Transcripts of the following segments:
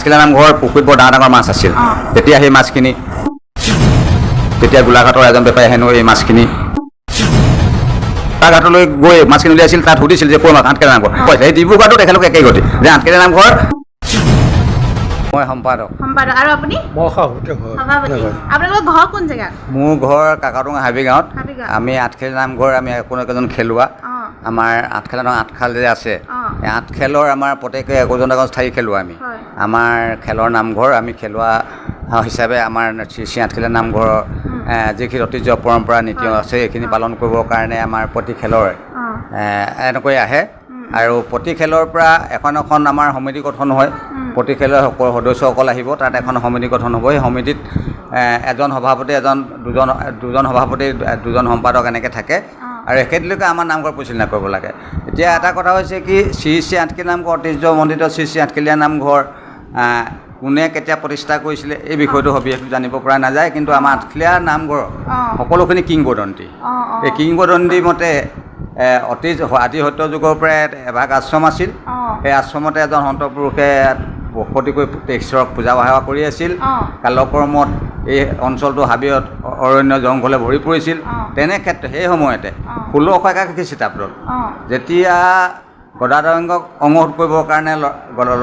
নামঘৰ পুখুৰীত বৰ ডাঙৰ ডাঙৰ মাছ আছিল। তেতিয়া সেই মাছখিনি তেতিয়া গোলাঘাটৰ এজন বেপাৰী হেনো এই মাছখিনি তাৰ ঘাটলৈ গৈ মাছখিনি উলিয়াইছিল। তাত সুধিছিল যে ক'ৰ মাছ আঠখেলীয়া নামঘৰ কৈছে এই ডিব্ৰুগড়তো তেখেতলোক একেই গতি যে আঠখেলীয়া নামঘৰ। মই সম্পাদক। আৰু আপুনি? সভাপতি। আপোনালোকৰ ঘৰ কোন জেগাত? মোৰ ঘৰ কাকটুঙা হাবি গাঁৱত। আমি আঠখেলীয়া নামঘৰ আমি কোনো একোজন খেলুৱা। আমাৰ আঠখেলীয়া নাম আঠখাল যে আছে এই আঠখেলৰ আমাৰ প্ৰত্যেকে একোজন স্থায়ী খেলুৱা আমি। আমাৰ খেলৰ নামঘৰ আমি খেলুৱা হিচাপে আমাৰ শ্ৰী আঠখেলীয়া নামঘৰৰ যিখিনি ঐতিহ্য পৰম্পৰা নীতি আছে এইখিনি পালন কৰিবৰ কাৰণে আমাৰ প্ৰতি খেলৰ এনেকৈ আহে। আৰু প্ৰতি খেলৰ পৰা এখন এখন আমাৰ সমিতি গঠন হয়। প্ৰতি খেলৰ সদস্যসকল আহিব, তাত এখন সমিতি গঠন হ'ব। সেই সমিতিত এজন সভাপতি দুজন সভাপতি দুজন সম্পাদক এনেকৈ থাকে। আৰু একেদিনলৈকে আমাৰ নামঘৰ পৰিচালনা কৰিব লাগে। এতিয়া এটা কথা হৈছে কি শ্ৰী আঠখেলীয়া নামঘৰ ঐতিহ্যমণ্ডিত শ্ৰী আঠখেলীয়া নামঘৰ কোনে কেতিয়া প্ৰতিষ্ঠা কৰিছিলে এই বিষয়টো সবিশেষ জানিব পৰা নাযায়। কিন্তু আমাৰ আঠখেলীয়া নামঘৰৰ সকলোখিনি কিংবদন্তি। এই কিংবদন্তি মতে আদি সত্য যুগৰ পৰাই এভাগ আশ্ৰম আছিল। সেই আশ্ৰমতে এজন সন্ত পুৰুষে বসতিকৈ ঈশ্বৰক পূজা সেৱা কৰি আছিল। কালক্ৰমত এই অঞ্চলটো হাবিত অৰণ্য জংঘলে ভৰি পৰিছিল। তেনে ক্ষেত্ৰত সেই সময়তে 1681 খ্ৰীষ্টাব্দত যেতিয়া গদাধৰসিংহক অংগৰোধ কৰিবৰ কাৰণে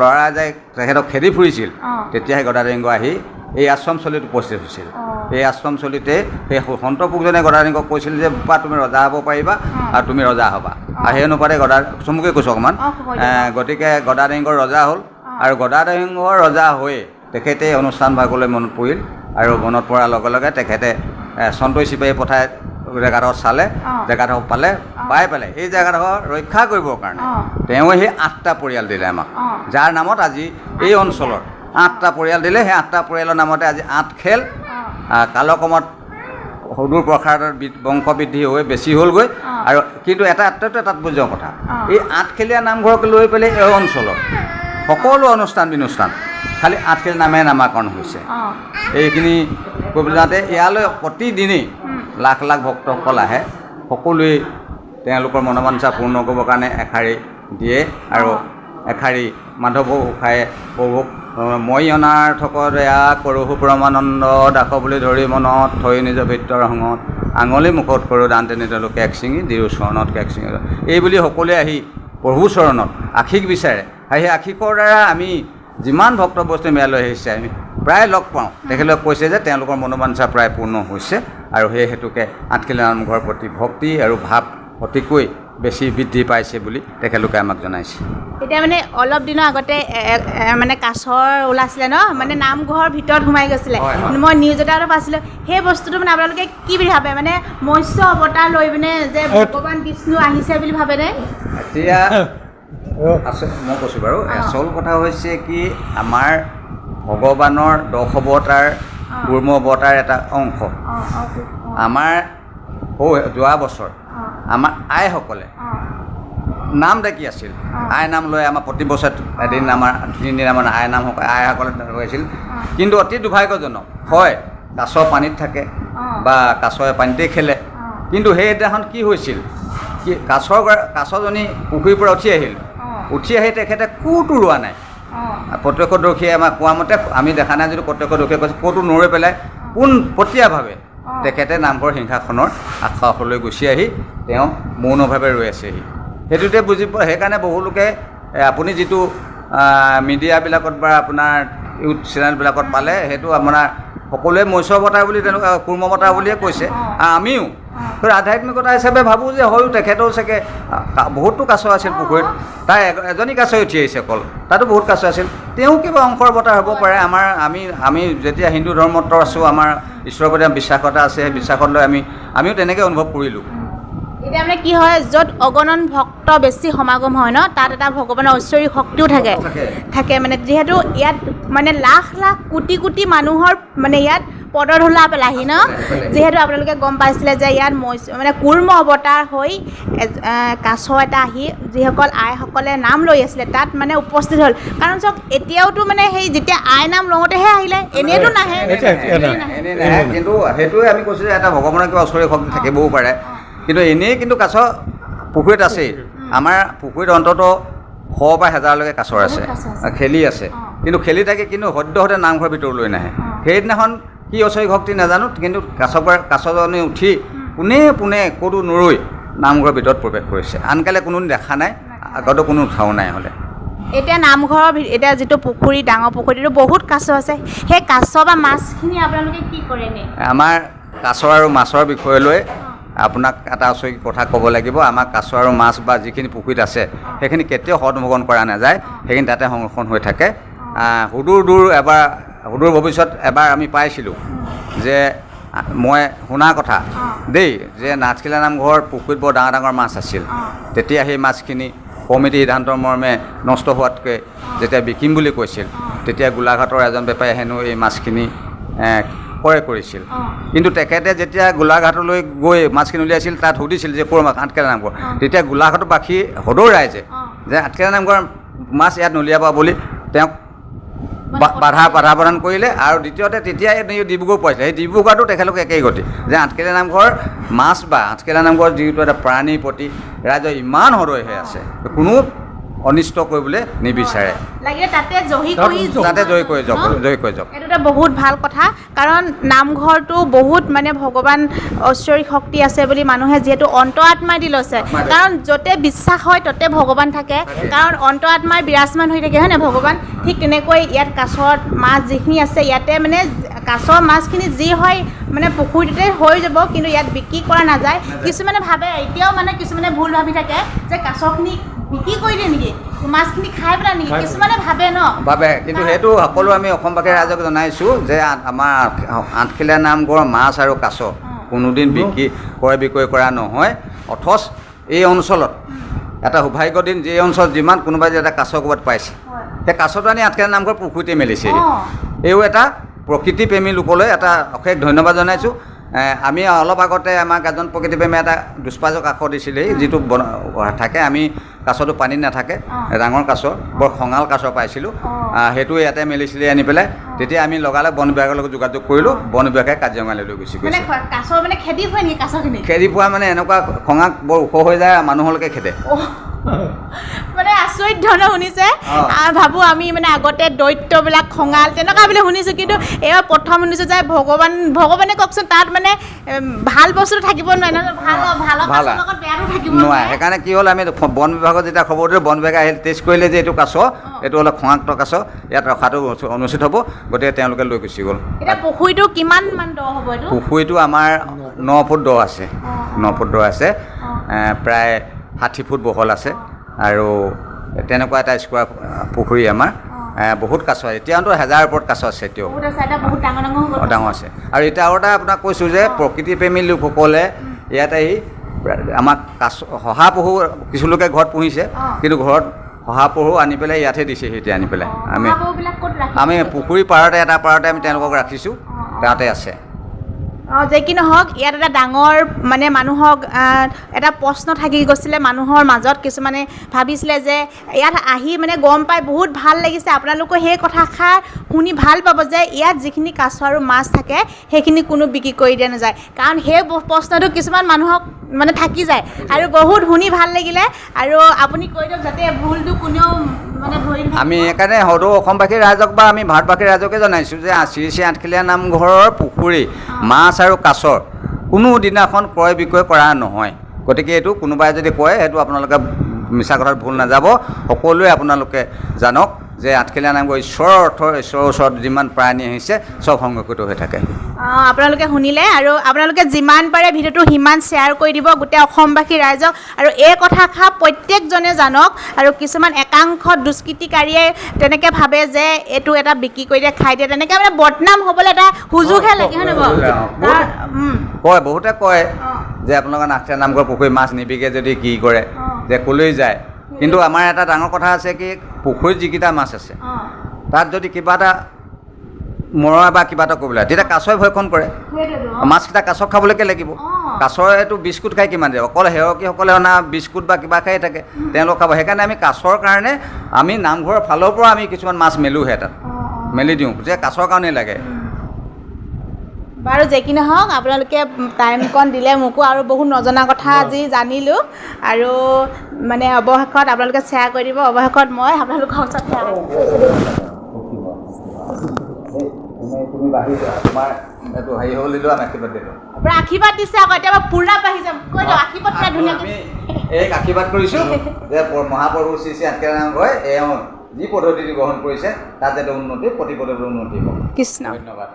ল'ৰা যায় তেখেতক খেদি ফুৰিছিল, তেতিয়াহে গদাধৰসিংহ আহি এই আশ্ৰমস্থলীত উপস্থিত হৈছিল। এই আশ্ৰমস্থলীতে সেই সন্ত পুৰুষজনে গদাধৰসিংহক কৈছিল যে বাপা তুমি ৰজা হ'ব পাৰিবা আৰু তুমি ৰজা হ'বা। আৰু সেই অনুপাতে চমুকৈ কৈছোঁ অকণমান। গতিকে গদাধৰসিংহ ৰজা হ'ল আৰু গদাধৰসিংহ ৰজা হৈ তেখেতে অনুষ্ঠান ভাগলৈ মনত পৰিল। আৰু মনত পৰাৰ লগে লগে তেখেতে চন্তৈ চিপাহী পঠাই জেগাডোখৰ চালে, জেগাডোখৰ পাই পেলাই এই জেগাডোখৰ ৰক্ষা কৰিবৰ কাৰণে তেওঁ সেই 8টা পৰিয়াল দিলে আমাক, যাৰ নামত আজি এই অঞ্চলৰ 8টা পৰিয়াল দিলে। সেই 8টা পৰিয়ালৰ নামতে আজি আঠখেল। কালক্ৰমত সুদূৰ প্ৰসাৰৰ বংশ বৃদ্ধি হৈ বেছি হ'লগৈ। আৰু কিন্তু এটা তাৎপৰ্যৰ কথা, এই আঠখেলীয়া নামঘৰক লৈ পেলাই এই অঞ্চলৰ সকলো অনুষ্ঠান বিনুষ্ঠান খালি আঠখেলীয়া নামেৰে নামাকৰণ হৈছে। এইখিনি কৰিবলৈ যাওঁতে ইয়ালৈ প্ৰতিদিনেই লাখ লাখ ভক্তসকল আহে। সকলোৱে তেওঁলোকৰ মনোবাঞ্ছা পূৰ্ণ কৰিবৰ কাৰণে এষাৰি দিয়ে আৰু এষাৰি মাধৱ উষায়ে প্ৰভুক মই অনাৰ্থকত এয়া কৰোঁ পৰমানন্দ দাস বুলি ধৰি মনত থৈ নিজৰ ভিতৰ সংগত আঙুলি মুখত কৰোঁ দান্তে নিদলোকে এক ছিঙি দিওঁ চৰণত কেক ছিঙি এই বুলি সকলোৱে আহি প্ৰভুৰ চৰণত আশীষ বিচাৰে। আৰু সেই আশীষৰ দ্বাৰা আমি যিমান ভক্ত বস্তু মেলালৈ আহিছে আমি প্ৰায় লগ পাওঁ। তেখেতলোকে কৈছে যে তেওঁলোকৰ মনোবাঞ্ছা প্ৰায় পূৰ্ণ হৈছে। আৰু সেই হেতুকে আঠখেলীয়া নামঘৰৰ প্ৰতি ভক্তি আৰু ভাৱ অতিকৈ বেছি বৃদ্ধি পাইছে বুলি তেখেতলোকে আমাক জনাইছে। এতিয়া মানে অলপ দিনৰ আগতে মানে কাছৰ ওলাইছিলে ন, মানে নামঘৰৰ ভিতৰত সোমাই গৈছিলে। মই নিউজ এটা পাইছিলোঁ। সেই বস্তুটো মানে আপোনালোকে কি বুলি ভাবে? মানে মৎস্য অৱতাৰ লৈ পিনে যে ভগৱান বিষ্ণু আহিছে বুলি ভাবেনে? এতিয়া মই কৈছোঁ বাৰু, আচল কথা হৈছে কি আমাৰ ভগৱানৰ 10 অৱতাৰ কুৰ্ম অৱতাৰ এটা অংশ। আমাৰ যোৱা বছৰ আমাৰ আইসকলে নাম ডাকি আছিল। আই নাম লৈ আমাৰ প্ৰতি বছৰ এদিন আমাৰ 3 দিন আমাৰ আইসকলে হৈছিল। কিন্তু অতি দুৰ্ভাগ্যজনক হয়, কাছ পানীত থাকে বা কাছয়ে পানীতেই খেলে। কিন্তু সেইদিনাখন কি হৈছিল, কি কাছজনী পুখুৰীৰ পৰা উঠি আহি তেখেতে ক'তো ৰোৱা নাই। প্ৰত্যক্ষদৰ্শীয়ে আমাক কোৱা মতে আমি দেখা নাই যদি প্ৰত্যক্ষদৰ্শীয়ে কৈছে ক'তো নৰৈ পেলাই পোনপটীয়াভাৱে তেখেতে নামঘৰ সিংহাসনৰ আশাসলৈ গুচি আহি তেওঁ মৌনভাৱে ৰৈ আছেহি। সেইটোতে বুজি পোৱা। সেইকাৰণে বহুলোকে আপুনি যিটো মিডিয়াবিলাকত বা আপোনাৰ ইউটিউব চেনেলবিলাকত পালে সেইটো আপোনাৰ সকলোৱে মৎস্য অৱতাৰ বুলি তেনেকুৱা কুৰ্ম অৱতাৰ বুলিয়ে কৈছে। আমিও আধ্যাত্মিকতা হিচাপে ভাবোঁ যে হয়তো তেখেতেও চাগে বহুতো কাছ আছিল পুখুৰীত, তাৰ এজনী কাছই উঠি আহিছে অকল, তাতো বহুত কাছ আছিল। তেওঁ কিবা অংশৰ অৱতাৰ হ'ব পাৰে। আমি যেতিয়া হিন্দু ধৰ্মত আছোঁ, আমাৰ ঈশ্বৰৰ প্ৰতি বিশ্বাস এটা আছে। সেই বিশ্বাসত লৈ আমিও তেনেকৈ অনুভৱ কৰিলোঁ। এতিয়া মানে কি হয়, য'ত অগণন ভক্ত বেছি সমাগম হয় ন, তাত এটা ভগৱানৰ ঐশ্বৰিক শক্তিও থাকে মানে যিহেতু ইয়াত মানে লাখ লাখ কোটি কোটি মানুহৰ মানে ইয়াত পদধূলা পেলাহি ন। যিহেতু আপোনালোকে গম পাইছিলে যে ইয়াত মানে কুৰ্ম অৱতাৰ হৈ কাছ এটা আহি যিসকল আইসকলে নাম লৈ আছিলে তাত মানে উপস্থিত হ'ল। কাৰণ চাওক এতিয়াওতো মানে সেই যেতিয়া আই নাম লওঁতেহে আহিলে, এনেইতো নাহে। কিন্তু সেইটোৱে আমি কৈছোঁ যে এটা ভগৱানৰ কিবা ঐশ্বৰিক শক্তি থাকিবও পাৰে। কিন্তু এনেই কিন্তু কাছ পুখুৰীত আছেই। আমাৰ পুখুৰীত অন্ততঃ 100 বা 1000লৈকে কাছৰ আছে, খেলি আছে। কিন্তু খেলি থাকে, কিন্তু সদ্যহতে নামঘৰৰ ভিতৰলৈ নাহে। সেইদিনাখন কি ঐশ্বৰিক শক্তি নাজানো, কিন্তু কাছজনী উঠি পোনে পোনে ক'তো নৰৈ নামঘৰৰ ভিতৰত প্ৰৱেশ কৰিছে। আনকালে কোনো দেখা নাই, আগতো কোনো উঠাও নাই হ'লে। এতিয়া নামঘৰৰ এতিয়া যিটো পুখুৰী, ডাঙৰ পুখুৰীটো বহুত কাছ আছে, সেই কাছ বা মাছখিনি আপোনালোকে কি কৰে নে? আমাৰ কাছ আৰু মাছৰ বিষয় লৈ আপোনাক এটা ঐশ্বৰিক কথা ক'ব লাগিব। আমাৰ কাছ আৰু মাছ বা যিখিনি পুখুৰীত আছে সেইখিনি কেতিয়াও সদমোহন কৰা নাযায়, সেইখিনি তাতে সংৰক্ষণ হৈ থাকে। সুদূৰ ভৱিষ্যত এবাৰ আমি পাইছিলোঁ যে মই শুনা কথা দেই, যে নাথখিলা নামঘৰৰ পুখুৰীত বৰ ডাঙৰ ডাঙৰ মাছ আছিল। তেতিয়া সেই মাছখিনি কমিটি সিদ্ধান্তৰ মৰ্মে নষ্ট হোৱাতকৈ যেতিয়া বিকিম বুলি কৈছিল, তেতিয়া গোলাঘাটৰ এজন বেপাৰী হেনো এই মাছখিনি ক্ৰয় কৰিছিল। কিন্তু তেখেতে যেতিয়া গোলাঘাটলৈ গৈ মাছখিনি উলিয়াইছিল, তাত সুধিছিল যে ক'ৰ মাছ, আঠখেলীয়া নামঘৰ। তেতিয়া গোলাঘাটবাসী সদৌ ৰাইজে যে আঠখেলীয়া নামঘৰৰ মাছ ইয়াত নুলিয়াবা বুলি তেওঁক বাধা প্ৰদান কৰিলে। আৰু দ্বিতীয়তে তেতিয়াই ডিব্ৰুগড় পাইছিলে, সেই ডিব্ৰুগড়তো তেখেতলোকে একেই গতি যে আঠখেলীয়া নামঘৰ মাছ বা আঠখেলীয়া নামঘৰ যিটো এটা প্ৰাণীৰ প্ৰতি ৰাইজৰ ইমান সদয় হৈ আছে, কোনো অনিষ্ট কৰিবলৈ নিবিচাৰে, তাতে জয়ী কৰি যাওক। এইটো এটা বহুত ভাল কথা, কাৰণ নামঘৰটো বহুত মানে ভগৱান ঐশ্বৰিক শক্তি আছে বুলি মানুহে যিহেতু অন্ত আত্মাই দি লৈছে। কাৰণ য'তে বিশ্বাস হয় ততে ভগৱান থাকে, কাৰণ অন্ত আত্মাই বিৰাজমান হৈ থাকে, হয় নাই ভগৱান? ঠিক তেনেকৈ ইয়াত কাছৰ মাছ যিখিনি আছে, ইয়াতে মানে কাছৰ মাছখিনি যি হয় মানে পুখুৰীটোতে হৈ যাব, কিন্তু ইয়াত বিক্ৰী কৰা নাযায়। কিছুমানে ভাবে, এতিয়াও মানে কিছুমানে ভুল ভাবি থাকে যে কাছখিনি বিক্ৰী কৰি দিয়ে নেকি, মাছখিনি খাই পেলাই নেকি, কিছুমানে ভাবে ন, ভাবে। কিন্তু সেইটো সকলো আমি অসমবাসী ৰাইজক জনাইছোঁ যে আমাৰ আঠখেলীয়া নামঘৰৰ মাছ আৰু কাছ কোনোদিন ক্ৰয় বিক্ৰয় কৰা নহয়। অথচ এই অঞ্চলত এটা সৌভাগ্য দিন, যি অঞ্চলত যিমান কোনোবাই যে এটা কাছ ক'ৰবাত পাইছে, সেই কাছটো আনি আঠখেলীয়া নামঘৰ পুখুৰীতে মেলিছে। এইও এটা প্ৰকৃতিপ্ৰেমী লোকলৈ এটা অশেষ ধন্যবাদ জনাইছোঁ। আমি অলপ আগতে আমাক এজন প্ৰকৃতিপ্ৰেমী এটা দুষ্পাজক আখৰ দিছিলেহি, যিটো থাকে, আমি কাছটো পানীত নাথাকে, ডাঙৰ কাছ, বৰ খঙাল কাছ পাইছিলোঁ। সেইটো ইয়াতে মেলিছিলে আনি পেলাই। তেতিয়া আমি লগালগ বন বিভাগৰ লগত যোগাযোগ কৰিলোঁ, বন বিভাগে কাজিৰঙালৈ লৈ গুচি গৈছে। খেদি পোৱা মানে এনেকুৱা খঙাক বৰ ওখ হৈ যায়, মানুহলৈকে খেদে। মানে আচৰিত ধৰণৰ শুনিছে। ভাবোঁ আমি মানে আগতে দৈত্যবিলাক খঙাল তেনেকুৱা বুলি শুনিছোঁ, কিন্তু এইবাৰ প্ৰথম শুনিছোঁ যে ভগৱানে কওকচোন, তাত মানে ভাল বস্তু থাকিব নোৱাৰে, ভাল লগত বেয়াটো থাকিব নোৱাৰে। সেইকাৰণে কি হ'ল, আমি বন বিভাগত যেতিয়া খবৰ দিলোঁ, বন বিভাগে আহিল, টেষ্ট কৰিলে যে এইটো কাছ, এইটো অলপ খঙাক্ত কাছ, ইয়াত ৰখাটো অনুচিত হ'ব, গতিকে তেওঁলোকে লৈ গুচি গ'ল। এতিয়া পুখুৰীটো কিমান মান দ হ'ব? এইটো পুখুৰীটো আমাৰ 9 ফুট দ আছে, 9 ফুট দ আছে, প্ৰায় 60 ফুট বহল আছে। আৰু তেনেকুৱা এটা স্কোৱাৰ পুখুৰী আমাৰ, বহুত কাছ আছে। এতিয়াতো 1000ৰ ওপৰত কাছ আছে, এতিয়াও ডাঙৰ আছে। আৰু এতিয়া আৰু এটা আপোনাক কৈছোঁ যে প্ৰকৃতিপ্ৰেমী লোকসকলে ইয়াত আহি আমাক কাছ, শহাপহু কিছুলোকে ঘৰত পুহিছে, কিন্তু ঘৰত শহাপহু আনি পেলাই ইয়াতহে দিছে। এতিয়া আনি পেলাই আমি পুখুৰী পাৰতে, এটা পাৰতে আমি তেওঁলোকক ৰাখিছোঁ, তাতে আছে। যে কি নহওক, ইয়াত এটা ডাঙৰ মানে মানুহক এটা প্ৰশ্ন থাকি গৈছিলে মানুহৰ মাজত। কিছুমানে ভাবিছিলে যে ইয়াত আহি মানে গম পাই বহুত ভাল লাগিছে। আপোনালোকে সেই কথাষাৰ শুনি ভাল পাব যে ইয়াত যিখিনি কাছ আৰু মাছ থাকে সেইখিনি কোনো বিক্ৰী কৰি দিয়া নাযায়, কাৰণ সেই প্ৰশ্নটো কিছুমান মানুহক মানে থাকি যায়। আৰু বহুত শুনি ভাল লাগিলে, আৰু আপুনি কৈ দিয়ক যাতে ভুলটো কোনেও মানে ধৰি। আমি সেইকাৰণে সদৌ অসমবাসী ৰাইজক বা আমি ভাৰতবাসী ৰাইজকে জনাইছোঁ যে শ্ৰী শ্ৰী আঠখেলীয়া নামঘৰৰ পুখুৰী মাছ আৰু কাছৰ কোনো দিনাখন ক্ৰয় বিক্ৰয় কৰা নহয়। গতিকে এইটো কোনোবাই যদি কয়, সেইটো আপোনালোকে মিছা কথাত ভুল নাযাব। সকলোৱে আপোনালোকে জানক যে আঠখেলীয়া নামঘৰ ঈশ্বৰৰ ওচৰত যিমান প্ৰাণী আহিছে চব সংৰক্ষিত হৈ থাকে। আপোনালোকে শুনিলে, আৰু আপোনালোকে যিমান পাৰে ভিডিঅ'টো সিমান শ্বেয়াৰ কৰি দিব গোটেই অসমবাসী ৰাইজক, আৰু এই কথাষাৰ প্ৰত্যেকজনে জানক। আৰু কিছুমান একাংশ দুষ্কৃতিকাৰীয়ে তেনেকৈ ভাবে যে এইটো এটা বিক্ৰী কৰি দিয়ে, খাই দিয়ে, তেনেকৈ মানে বদনাম হ'বলৈ এটা সুযোগহে লাগে, হয় নহয়? কয়, বহুতে কয় যে আপোনালোকৰ আঠখেলীয়া নামঘৰ পুখুৰী মাছ নিবিকে যদি কি কৰে, যে ক'লৈ যায়। কিন্তু আমাৰ এটা ডাঙৰ কথা আছে কি, পুখুৰীত যিকেইটা মাছ আছে তাত যদি কিবা এটা মৰা বা কিবা এটা কৰিবলৈ, তেতিয়া কাছই ভক্ষণ কৰে। মাছকেইটা কাছক খাবলৈকে লাগিব। কাছৰ এইটো বিস্কুট খাই কিমান যাব, অকল সেৱকীসকলে অনা বিস্কুট বা কিবা খাই থাকে, তেওঁলোক খাব। সেইকাৰণে আমি কাছৰ কাৰণে আমি নামঘৰৰ ফালৰ পৰা আমি কিছুমান মাছ মেলোঁহে, তাত মেলি দিওঁ যে কাছৰ কাৰণেই লাগে। বাৰু যে কি নহওক আপোনালোকে টাইমকণ দিলে মোকো আৰু বহুত নজনা কথা আজি জানিলোঁ আৰু মানে অৱশেষত আপোনালোকে শ্বেয়াৰ কৰি দিব অৱশেষত মই আপোনালোকৰ ওচৰত তুমি বাঢ়িছা তোমাৰ এইটো হেৰি হ'ল দিলোঁ আমি আশীৰ্বাদ দিলোঁ আপোনাৰ আশীৰ্বাদ দিছে আকৌ এতিয়া মই পূৰা বাঢ়ি যাম কৈ দিয়ক আশীৰ্বাদ দিয়া ধুনীয়াকৈ আমি এক আশীৰ্বাদ কৰিছোঁ যে মহাপ্ৰভু শ্ৰী শ্ৰী আঠখেলীয়া নামঘৰে এওঁ যি পদ্ধতি গ্ৰহণ কৰিছে তাত যাতে উন্নতি প্ৰতি পদত উন্নতি হ'ব কৃষ্ণ ধন্যবাদ